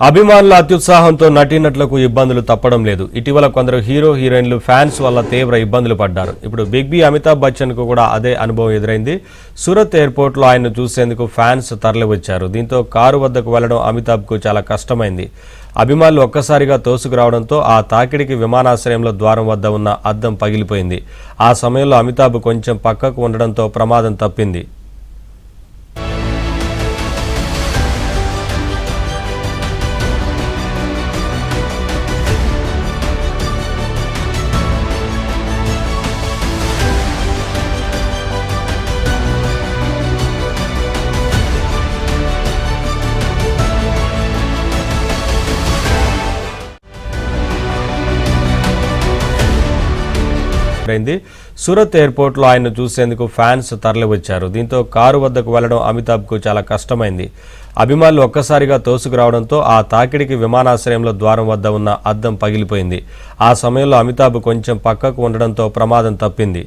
అభిమానుల అత్యుత్సాహంతో నటీనటులకు ఇబ్బందులు తప్పడం లేదు. ఇటీవల కొందరు హీరో హీరోయిన్లు ఫ్యాన్స్ వల్ల తీవ్ర ఇబ్బందులు పడ్డారు. ఇప్పుడు బిగ్ బి అమితాబ్ బచ్చన్ కు కూడా అదే అనుభవం ఎదురైంది. సూరత్ ఎయిర్పోర్ట్ లో ఆయన్ను చూసేందుకు ఫ్యాన్స్ తరలివచ్చారు. దీంతో కారు వద్దకు వెళ్లడం అమితాబ్ కు చాలా కష్టమైంది. అభిమానులు ఒక్కసారిగా తోసుకురావడంతో ఆ తాకిడికి విమానాశ్రయంలో ద్వారం వద్ద ఉన్న అద్దం పగిలిపోయింది. ఆ సమయంలో అమితాబ్ కొంచెం పక్కకు ఉండడంతో ప్రమాదం తప్పింది. సూరత్ ఎయిర్పోర్ట్ లో ఆయన్ను చూసేందుకు ఫ్యాన్స్ తరలివచ్చారు. దీంతో కారు వద్దకు వెళ్లడం అమితాబ్ కు చాలా కష్టమైంది. అభిమానులు ఒక్కసారిగా తోసుకురావడంతో ఆ తాకిడికి విమానాశ్రయంలో ద్వారం వద్ద ఉన్న అద్దం పగిలిపోయింది. ఆ సమయంలో అమితాబ్ కొంచెం పక్కకు ఉండడంతో ప్రమాదం తప్పింది.